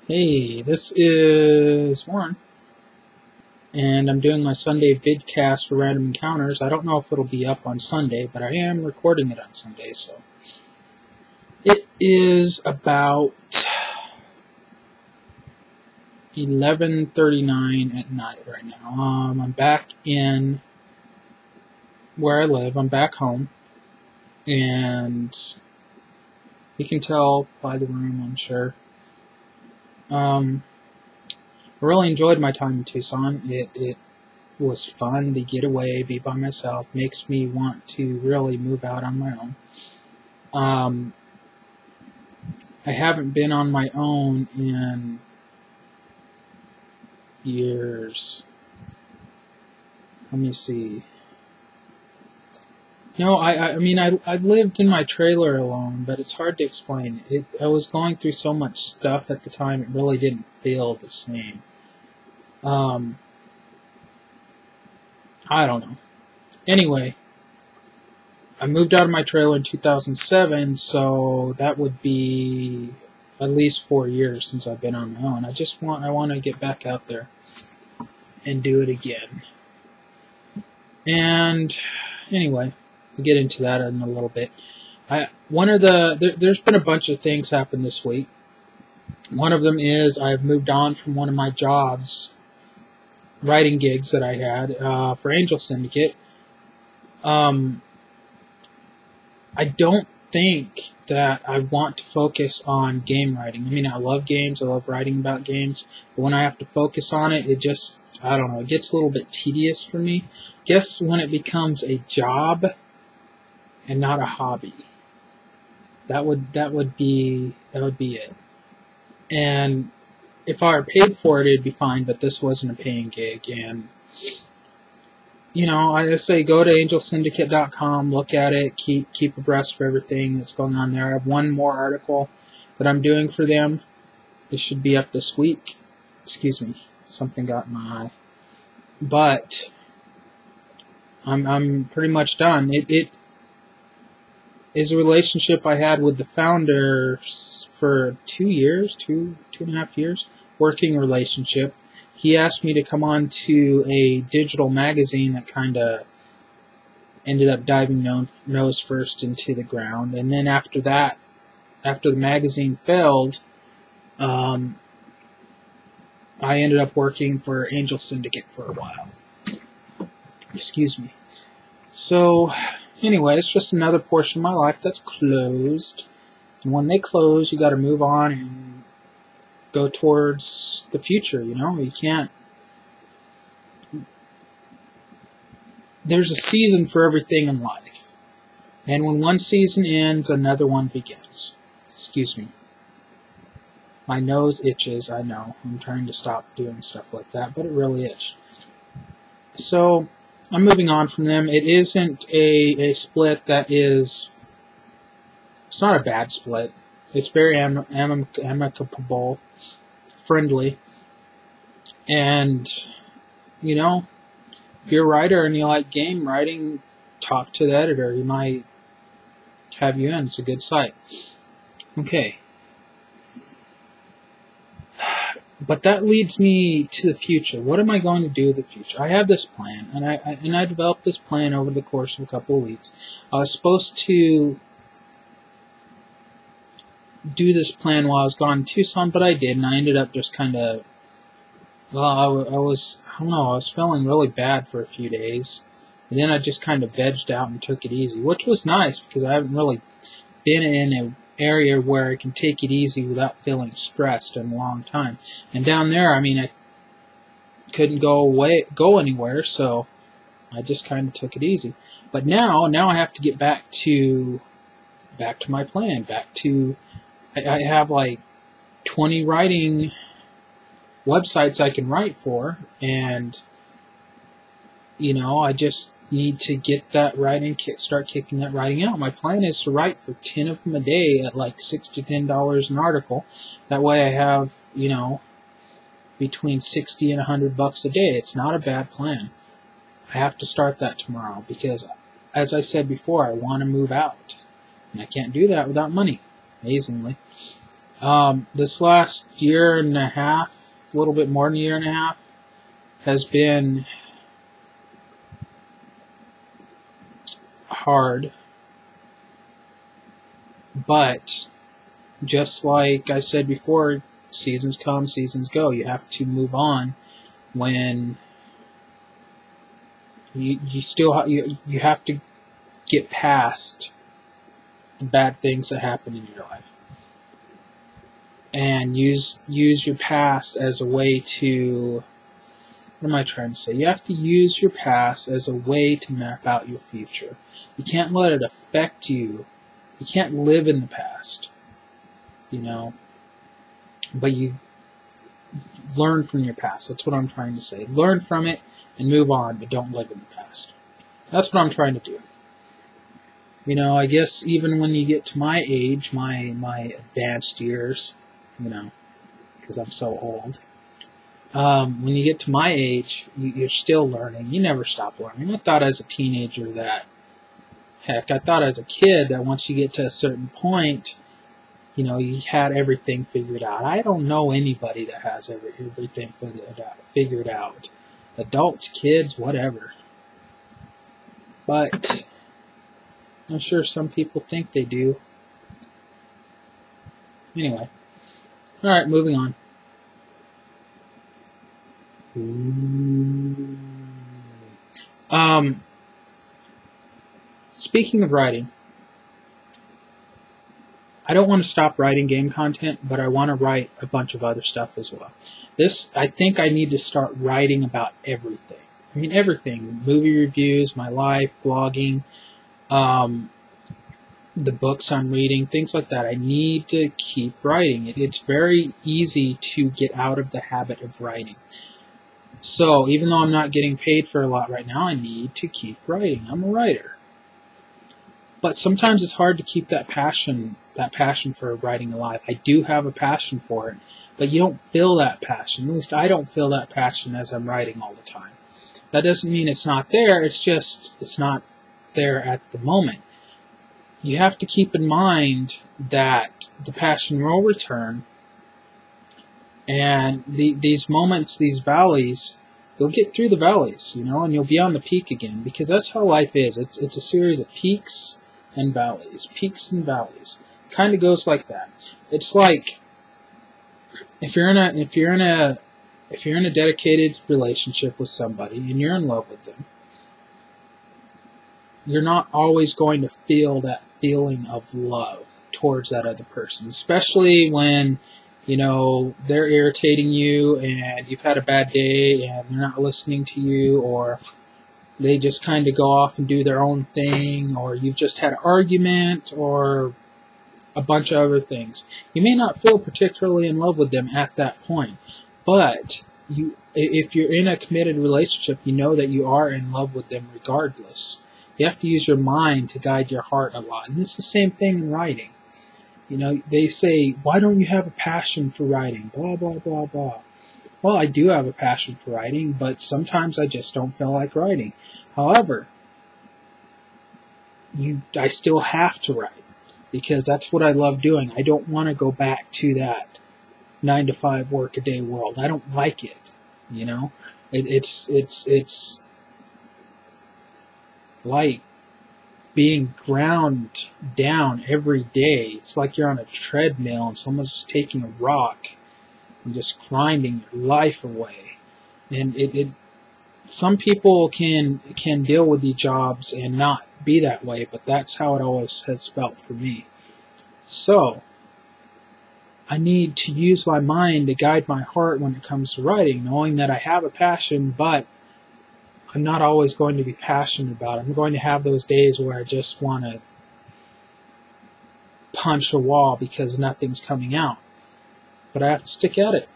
Hey, this is Warren, and I'm doing my Sunday vidcast for Random Encounters. I don't know if it'll be up on Sunday, but I am recording it on Sunday, so. It is about 11:39 at night right now. I'm back in where I live. I'm back home, and you can tell by the room, I'm sure. I really enjoyed my time in Tucson. It was fun to get away, be by myself, makes me want to really move out on my own. I haven't been on my own in years. Let me see. No, I mean, I lived in my trailer alone, but it's hard to explain. I was going through so much stuff at the time, it really didn't feel the same. I don't know. Anyway, I moved out of my trailer in 2007, so that would be at least 4 years since I've been on my own. I want to get back out there and do it again. And anyway, to get into that in a little bit. There's been a bunch of things happen this week. One of them is I've moved on from one of my jobs, writing gigs that I had for Angel Syndicate. I don't think that I want to focus on game writing. I mean, I love games, I love writing about games, but when I have to focus on it, it just, I don't know, it gets a little bit tedious for me. I guess when it becomes a job and not a hobby, that would be it. And if I were paid for it, it'd be fine, but this wasn't a paying gig. And, you know, I just say go to angelsyndicate.com, look at it, keep abreast of everything that's going on there. I have one more article that I'm doing for them. It should be up this week. Excuse me, something got in my eye. But I'm pretty much done. It is a relationship I had with the founder for 2 years, two and a half years, working relationship. He asked me to come on to a digital magazine that kind of ended up diving nose first into the ground. And then after that, after the magazine failed, I ended up working for Angel Syndicate for a while. Excuse me. So, anyway, it's just another portion of my life that's closed. And when they close, you got to move on and go towards the future, you know? You can't... There's a season for everything in life. And when one season ends, another one begins. Excuse me. My nose itches, I know. I'm trying to stop doing stuff like that, but it really is. So, I'm moving on from them. It isn't a split that is... It's not a bad split. It's very amicable, friendly, and, you know, if you're a writer and you like game writing, talk to the editor. He might have you in. It's a good site. Okay. But that leads me to the future. What am I going to do with the future? I have this plan, and I developed this plan over the course of a couple of weeks. I was supposed to do this plan while I was gone in Tucson, but I didn't. I ended up just kind of, well, I don't know, I was feeling really bad for a few days. And then I just kind of vegged out and took it easy, which was nice because I haven't really been in an area where I can take it easy without feeling stressed in a long time. And down there, I mean, I couldn't go anywhere, so I just kind of took it easy. But now I have to get back to my plan, I have like 20 writing websites I can write for, and, you know, I just need to get that writing, start kicking that writing out. My plan is to write for 10 of them a day at like $6 to $10 an article. That way I have, you know, between 60 and $100 a day. It's not a bad plan. I have to start that tomorrow because, as I said before, I want to move out. And I can't do that without money, amazingly. This last year and a half, a little bit more than a year and a half, has been hard. But just like I said before, seasons come, seasons go. You have to move on when you still you have to get past the bad things that happen in your life, and use your past as a way to, what am I trying to say? You have to use your past as a way to map out your future. You can't let it affect you. You can't live in the past, but you learn from your past. That's what I'm trying to say. Learn from it and move on, but don't live in the past. That's what I'm trying to do. I guess even when you get to my age, my advanced years, because I'm so old, when you get to my age, you're still learning. You never stop learning. I thought as a teenager that, heck, I thought as a kid that once you get to a certain point, you had everything figured out. I don't know anybody that has everything figured out. Adults, kids, whatever. But I'm sure some people think they do. Anyway. Alright, moving on. Speaking of writing, I don't want to stop writing game content, but I want to write a bunch of other stuff as well. I think I need to start writing about everything. I mean, everything. Movie reviews, my life, blogging, the books I'm reading, things like that. I need to keep writing. It's very easy to get out of the habit of writing. So, even though I'm not getting paid for a lot right now, I need to keep writing. I'm a writer. But sometimes it's hard to keep that passion for writing alive. I do have a passion for it, but you don't feel that passion. At least I don't feel that passion as I'm writing all the time. That doesn't mean it's not there. It's just it's not there at the moment. You have to keep in mind that the passion will return, and these moments, these valleys, you'll get through the valleys, and you'll be on the peak again, because that's how life is. It's a series of peaks and valleys, peaks and valleys. Kind of goes like that. It's like if you're in a dedicated relationship with somebody and you're in love with them, you're not always going to feel that feeling of love towards that other person, especially when they're irritating you and you've had a bad day and they're not listening to you, or they just kind of go off and do their own thing, or you've just had an argument, or a bunch of other things. You may not feel particularly in love with them at that point, but if you're in a committed relationship, you know that you are in love with them regardless. You have to use your mind to guide your heart a lot. And it's the same thing in writing. They say, why don't you have a passion for writing? Blah, blah, blah, blah. Well, I do have a passion for writing, but sometimes I just don't feel like writing. However, I still have to write, because that's what I love doing. I don't want to go back to that 9-to-5 work-a-day world. I don't like it, It's like being ground down every day. It's like you're on a treadmill and someone's just taking a rock and just grinding your life away. And some people can deal with these jobs and not be that way, but that's how it always has felt for me. So I need to use my mind to guide my heart when it comes to writing, knowing that I have a passion, but I'm not always going to be passionate about it. I'm going to have those days where I just want to punch a wall because nothing's coming out. But I have to stick at it.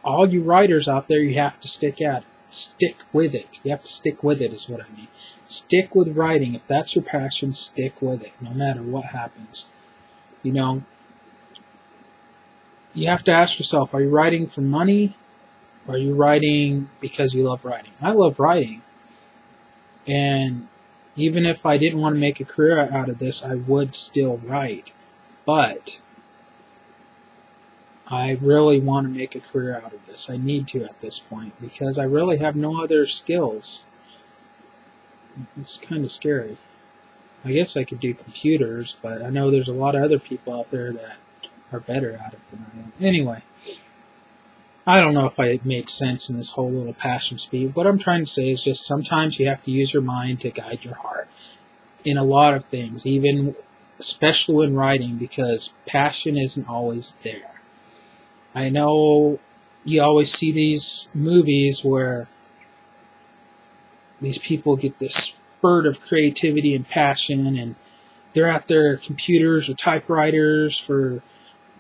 All you writers out there, you have to stick at it. Stick with it. You have to stick with it is what I mean. Stick with writing. If that's your passion, stick with it, no matter what happens. You have to ask yourself, are you writing for money? Or are you writing because you love writing? I love writing. And even if I didn't want to make a career out of this, I would still write. But I really want to make a career out of this. I need to at this point because I really have no other skills. It's kind of scary. I guess I could do computers, but I know there's a lot of other people out there that are better at it than I am. Anyway, I don't know if I made sense in this whole little passion speed. What I'm trying to say is just sometimes you have to use your mind to guide your heart in a lot of things, even especially when writing, because passion isn't always there. I know you always see these movies where these people get this spurt of creativity and passion, and they're at their computers or typewriters for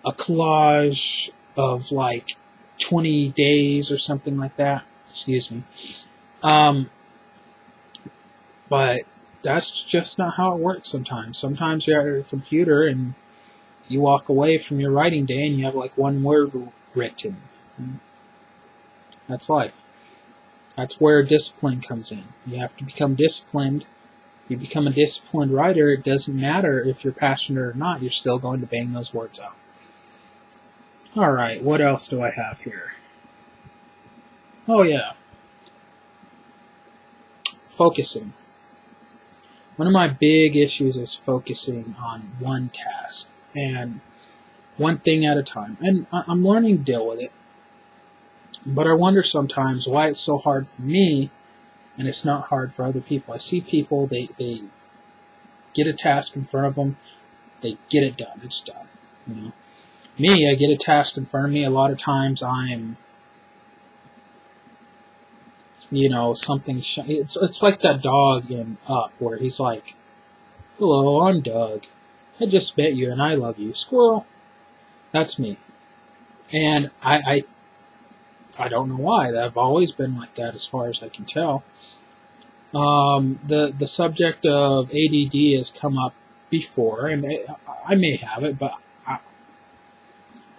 a collage of like 20 days or something like that. Excuse me. But that's just not how it works sometimes. Sometimes you're at your computer and you walk away from your writing day and you have like one word written. That's life. That's where discipline comes in. You have to become disciplined. If you become a disciplined writer, it doesn't matter if you're passionate or not, you're still going to bang those words out. Alright, what else do I have here? Oh yeah. Focusing. One of my big issues is focusing on one task and one thing at a time. And I'm learning to deal with it. But I wonder sometimes why it's so hard for me and it's not hard for other people. I see people, they get a task in front of them, they get it done, it's done. You know? Me, I get a task in front of me, a lot of times I'm, something, it's like that dog in Up where he's like, hello, I'm Doug. I just met you and I love you. Squirrel. That's me. And I don't know why. I've always been like that as far as I can tell. The subject of ADD has come up before, and I may have it, but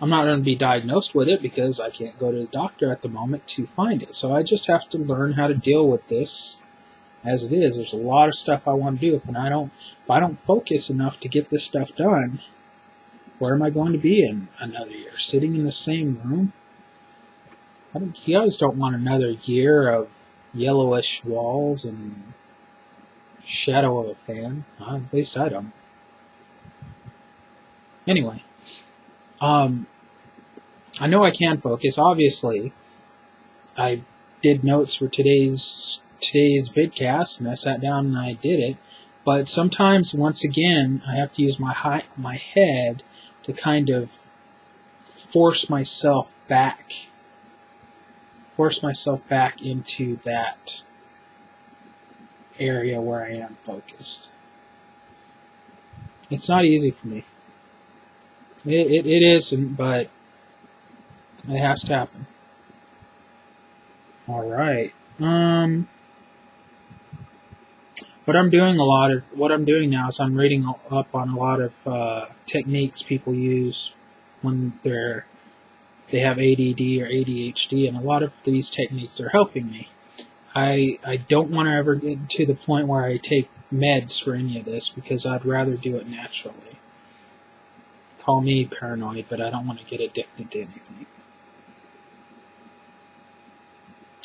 I'm not going to be diagnosed with it because I can't go to the doctor at the moment to find it. So I just have to learn how to deal with this as it is. There's a lot of stuff I want to do. If I don't focus enough to get this stuff done, where am I going to be in another year? Sitting in the same room? You guys don't want another year of yellowish walls and shadow of a fan. At least I don't. Anyway, I know I can focus. Obviously, I did notes for today's vidcast, and I sat down and I did it. But sometimes, once again, I have to use my head to kind of force myself back into that area where I am focused. It's not easy for me. It isn't, but it has to happen. Alright. What I'm doing now is I'm reading up on a lot of techniques people use when they have ADD or ADHD, and a lot of these techniques are helping me. I don't want to ever get to the point where I take meds for any of this because I'd rather do it naturally. Call me paranoid, but I don't want to get addicted to anything.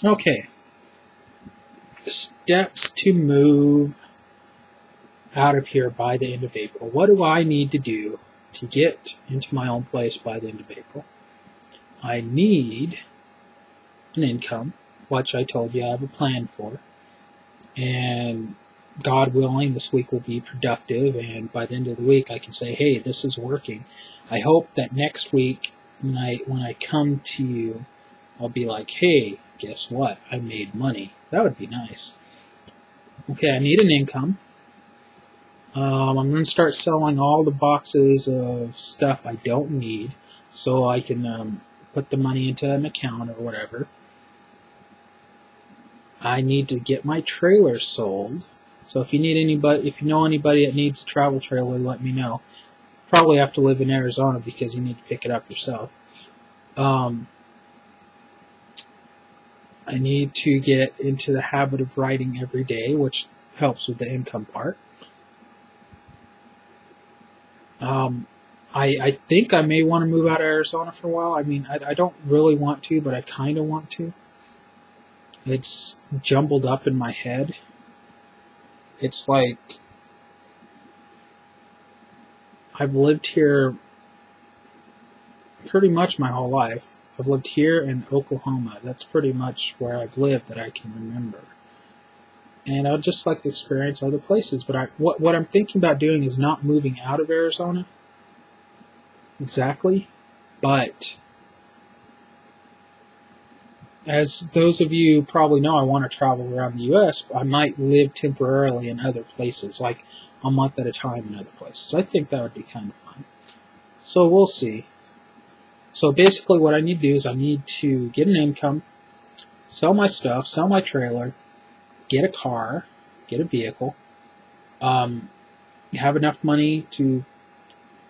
Okay. Steps to move out of here by the end of April. What do I need to do to get into my own place by the end of April? I need an income, which I told you I have a plan for. And God willing, this week will be productive, and by the end of the week I can say, hey, this is working. I hope that next week when I come to you, I'll be like, hey, guess what? I made money. That would be nice. Okay, I need an income. I'm going to start selling all the boxes of stuff I don't need so I can put the money into an account or whatever. I need to get my trailer sold. So if you know anybody that needs a travel trailer, let me know. Probably have to live in Arizona because you need to pick it up yourself. I need to get into the habit of writing every day, which helps with the income part. I think I may want to move out of Arizona for a while. I mean, I don't really want to, but I kind of want to. It's jumbled up in my head. It's like I've lived here pretty much my whole life. I've lived here in Oklahoma. That's pretty much where I've lived that I can remember. And I'd just like to experience other places. But what I'm thinking about doing is not moving out of Arizona exactly, but as those of you probably know, I want to travel around the U.S. I might live temporarily in other places, like a month at a time in other places. I think that would be kind of fun. So we'll see. So basically what I need to do is I need to get an income, sell my stuff, sell my trailer, get a car, get a vehicle, have enough money to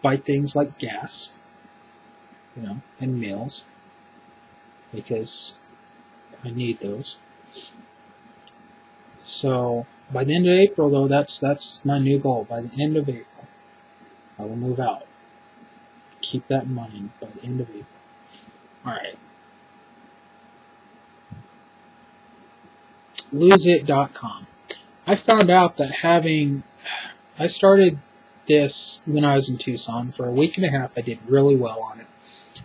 buy things like gas, and meals, because I need those. So by the end of April, though, that's my new goal. By the end of April, I will move out. Keep that in mind by the end of April. Alright. LoseIt.com. I found out that I started this when I was in Tucson. For a week and a half, I did really well on it.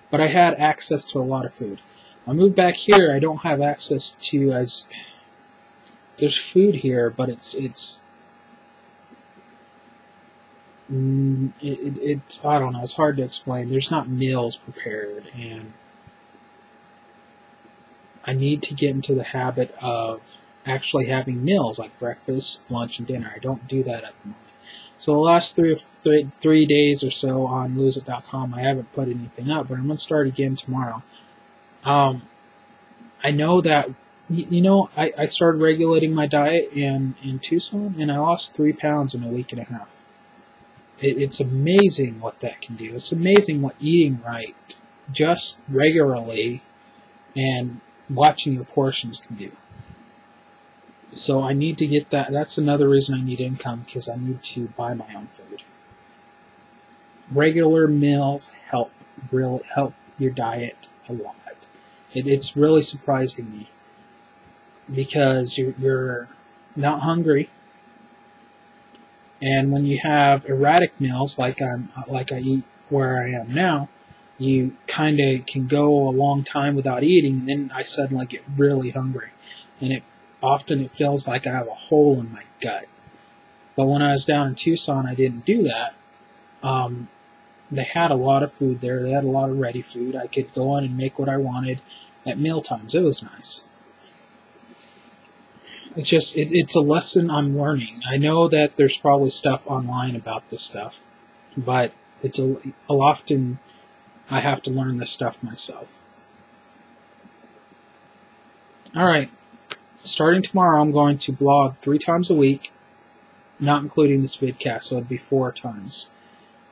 But I had access to a lot of food. I moved back here, I don't have access to there's food here, but it's I don't know, it's hard to explain. There's not meals prepared, and I need to get into the habit of actually having meals like breakfast, lunch, and dinner. I don't do that at the moment. So the last three days or so on LoseIt.com, I haven't put anything up, but I'm going to start again tomorrow. I know that, I started regulating my diet in Tucson, and I lost 3 pounds in a week and a half. It's amazing what that can do. It's amazing what eating right, just regularly, and watching your portions can do. So I need to get that. That's another reason I need income, because I need to buy my own food. Regular meals really help your diet a lot. It's really surprising me, because you're not hungry, and when you have erratic meals like I eat where I am now, you kind of can go a long time without eating, and then I suddenly get really hungry, and often it feels like I have a hole in my gut. But when I was down in Tucson, I didn't do that. They had a lot of food there. They had a lot of ready food. I could go in and make what I wanted at meal times. It was nice. It's just, it's a lesson I'm learning. I know that there's probably stuff online about this stuff, but it's often I have to learn this stuff myself. Alright, starting tomorrow, I'm going to blog 3 times a week, not including this vidcast, so it'd be 4 times.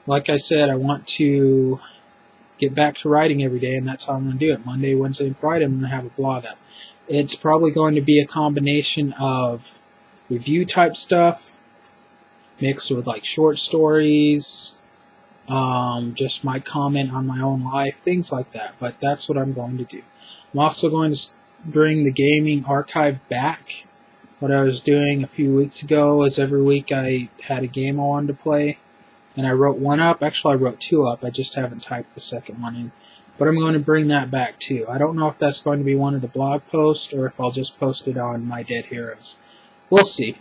Like I said, I want to get back to writing every day, and that's how I'm going to do it. Monday, Wednesday, and Friday, I'm going to have a blog up. It's probably going to be a combination of review type stuff mixed with like short stories, just my comment on my own life, things like that. But that's what I'm going to do. I'm also going to bring the gaming archive back. What I was doing a few weeks ago is every week I had a game I wanted to play, and I wrote one up. Actually, I wrote 2 up. I just haven't typed the second one in. But I'm going to bring that back too. I don't know if that's going to be one of the blog posts or if I'll just post it on My Dead Heroes. We'll see.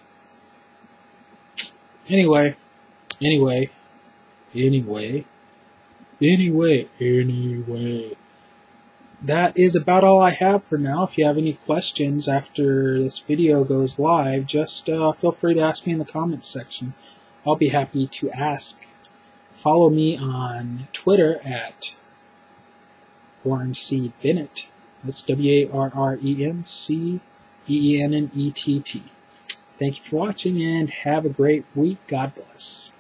Anyway. That is about all I have for now. If you have any questions after this video goes live, just feel free to ask me in the comments section. I'll be happy to ask. Follow me on Twitter at Warren C. Bennett. That's WarrenCBennett. Thank you for watching, and have a great week. God bless.